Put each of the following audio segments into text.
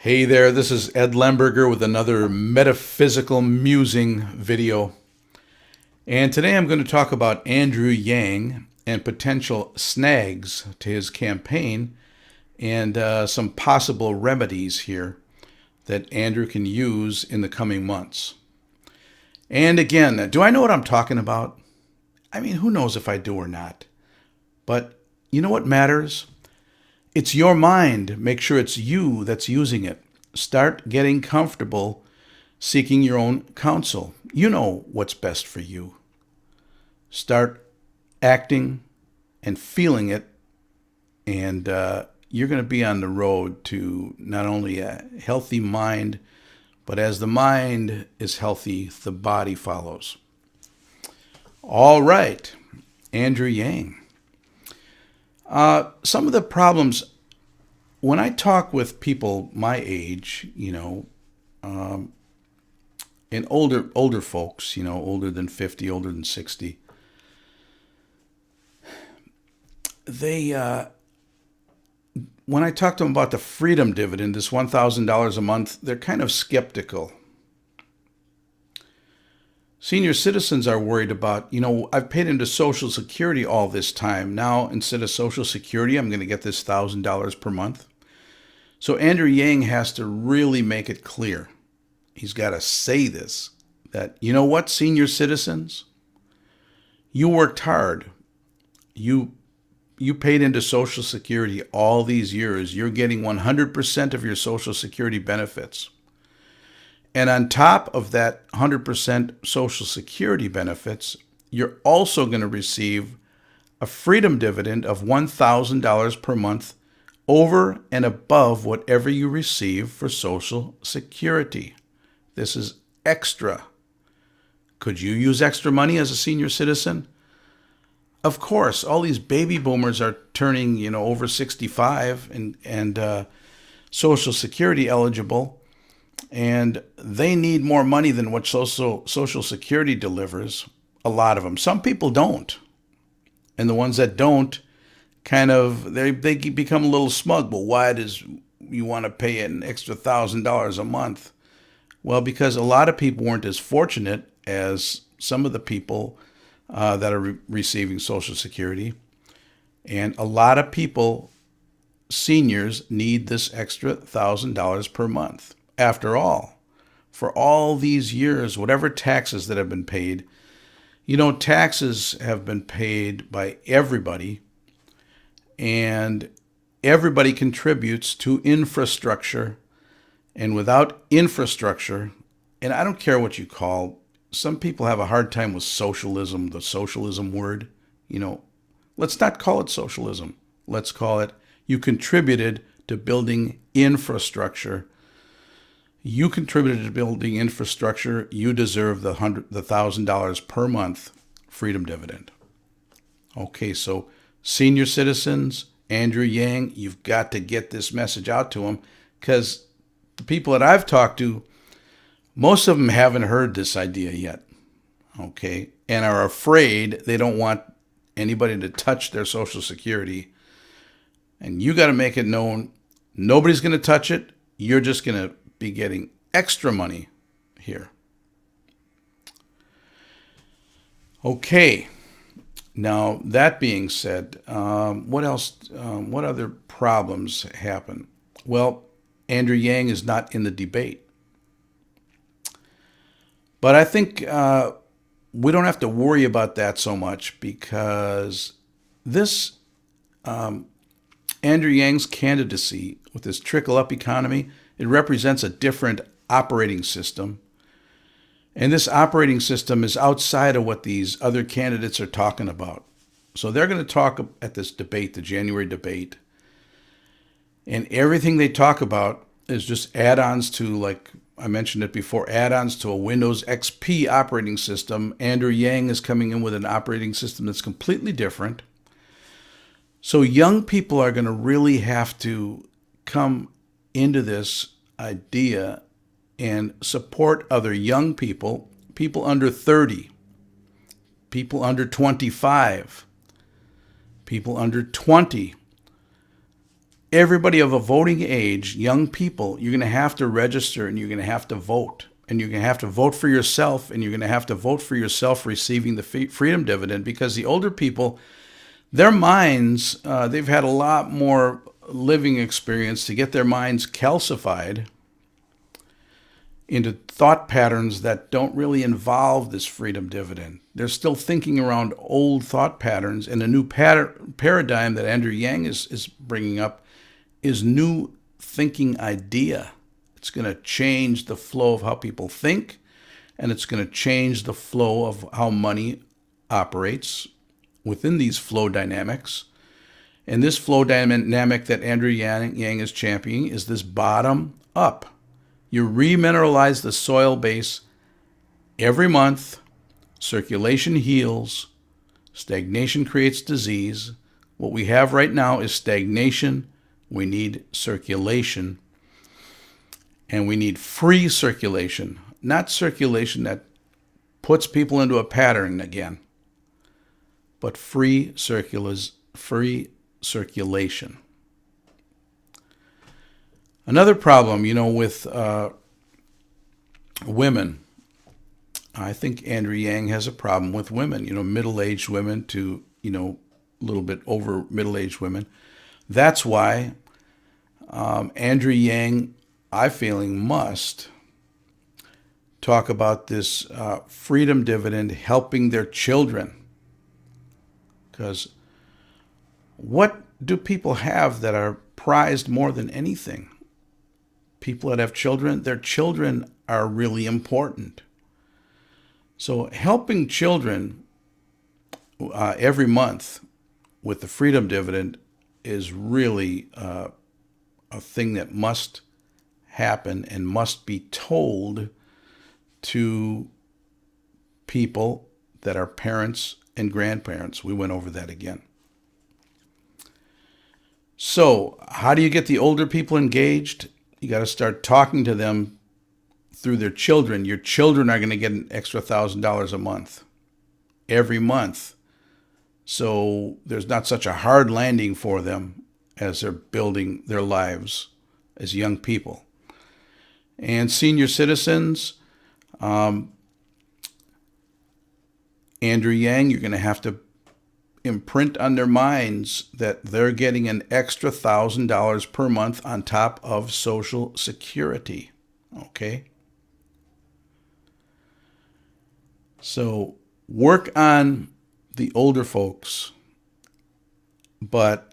Hey there, this is Ed Lemberger with another Metaphysical Musing video. And today I'm going to talk about Andrew Yang and potential snags to his campaign and some possible remedies here that Andrew can use in the coming months. And again, do I know what I'm talking about? I mean, who knows if I do or not? But you know what matters? It's your mind. Make sure it's you that's using it. Start getting comfortable seeking your own counsel. You know what's best for you. Start acting and feeling it, and you're going to be on the road to not only a healthy mind, but as the mind is healthy, the body follows. All right, Andrew Yang. Some of the problems, when I talk with people my age, and older folks, older than 50, older than 60, when I talk to them about the freedom dividend, this $1,000 a month, they're kind of skeptical. Senior citizens are worried about, I've paid into Social Security all this time. Now, instead of Social Security, I'm going to get this $1,000 per month. So Andrew Yang has to really make it clear. He's got to say this, that, you know what, senior citizens? You worked hard. You paid into Social Security all these years. You're getting 100% of your Social Security benefits. And on top of that 100% Social Security benefits, you're also going to receive a freedom dividend of $1,000 per month over and above whatever you receive for Social Security. This is extra. Could you use extra money as a senior citizen? Of course, all these baby boomers are turning, over 65 and Social Security eligible. And they need more money than what Social Security delivers, a lot of them. Some people don't. And the ones that don't, they become a little smug. Well, why does you want to pay an extra $1,000 a month? Well, because a lot of people weren't as fortunate as some of the people that are receiving Social Security. And a lot of people, seniors, need this extra $1,000 per month. After all, for all these years, whatever taxes that have been paid, taxes have been paid by everybody, and everybody contributes to infrastructure. And without infrastructure, and I don't care what you call, some people have a hard time with socialism, the socialism word. Let's not call it socialism. Let's call it you contributed to building infrastructure. You contributed to building infrastructure. You deserve the $1,000 per month freedom dividend. Okay, so senior citizens, Andrew Yang, you've got to get this message out to them, because the people that I've talked to, most of them haven't heard this idea yet, okay, and are afraid. They don't want anybody to touch their Social Security. And you got to make it known, nobody's going to touch it. You're just going to be getting extra money here. Okay. Now, that being said, what else? What other problems happen? Well, Andrew Yang is not in the debate. But I think we don't have to worry about that so much, because this Andrew Yang's candidacy with this trickle-up economy, it represents a different operating system. And this operating system is outside of what these other candidates are talking about. So they're going to talk at this debate, the January debate. And everything they talk about is just add-ons to, like I mentioned it before, add-ons to a Windows XP operating system. Andrew Yang is coming in with an operating system that's completely different. So young people are going to really have to come into this idea and support other young people, people under 30, people under 25, people under 20, everybody of a voting age, young people, you're going to have to register and you're going to have to vote. And you're going to have to vote for yourself, and you're going to have to vote for yourself receiving the freedom dividend, because the older people, their minds, they've had a lot more living experience to get their minds calcified into thought patterns that don't really involve this freedom dividend. They're still thinking around old thought patterns, and a new paradigm that Andrew Yang is bringing up is new thinking idea. It's going to change the flow of how people think, and it's going to change the flow of how money operates within these flow dynamics. And this flow dynamic that Andrew Yang is championing is this bottom up. You remineralize the soil base every month. Circulation heals. Stagnation creates disease. What we have right now is stagnation. We need circulation. And we need free circulation, not circulation that puts people into a pattern again, but free circulation. Another problem, with women, I think Andrew Yang has a problem with women, middle-aged women to, a little bit over middle-aged women. That's why Andrew Yang, I feeling, must talk about this freedom dividend helping their children. Because what do people have that are prized more than anything? People that have children, their children are really important. So helping children every month with the freedom dividend is really a thing that must happen and must be told to people that are parents and grandparents. We went over that again. So how do you get the older people engaged? You got to start talking to them through their children. Your children are going to get an extra $1,000 a month every month. So there's not such a hard landing for them as they're building their lives as young people. And senior citizens, Andrew Yang, you're going to have to imprint on their minds that they're getting an extra $1,000 per month on top of Social Security. Okay? So work on the older folks, but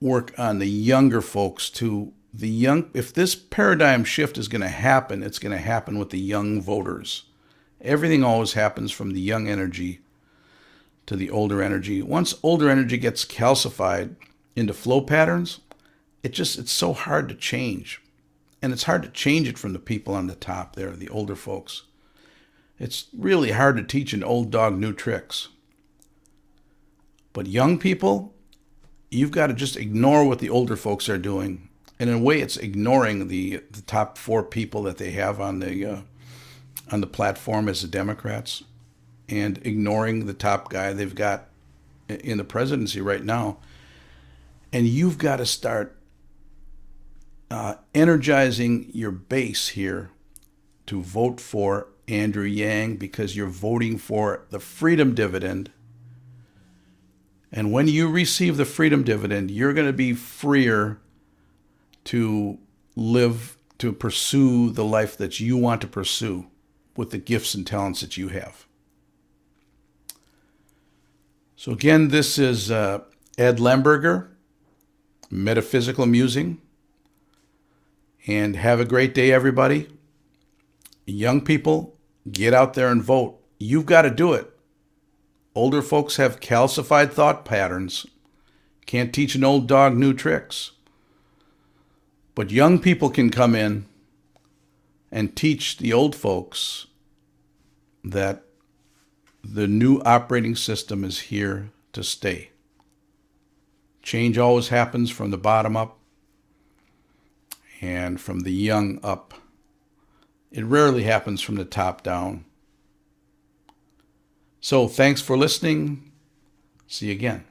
work on the younger folks too. If this paradigm shift is going to happen, it's going to happen with the young voters. Everything always happens from the young energy to the older energy. Once older energy gets calcified into flow patterns, it's so hard to change. And it's hard to change it from the people on the top there, the older folks. It's really hard to teach an old dog new tricks. But young people, you've got to just ignore what the older folks are doing. And in a way, it's ignoring the top 4 people that they have on the platform as the Democrats, and ignoring the top guy they've got in the presidency right now. And you've got to start energizing your base here to vote for Andrew Yang, because you're voting for the freedom dividend. And when you receive the freedom dividend, you're going to be freer to live, to pursue the life that you want to pursue with the gifts and talents that you have. So again, this is Ed Lemberger, Metaphysical Musing. And have a great day, everybody. Young people, get out there and vote. You've got to do it. Older folks have calcified thought patterns. Can't teach an old dog new tricks. But young people can come in and teach the old folks that the new operating system is here to stay. Change always happens from the bottom up and from the young up. It rarely happens from the top down. So thanks for listening. See you again.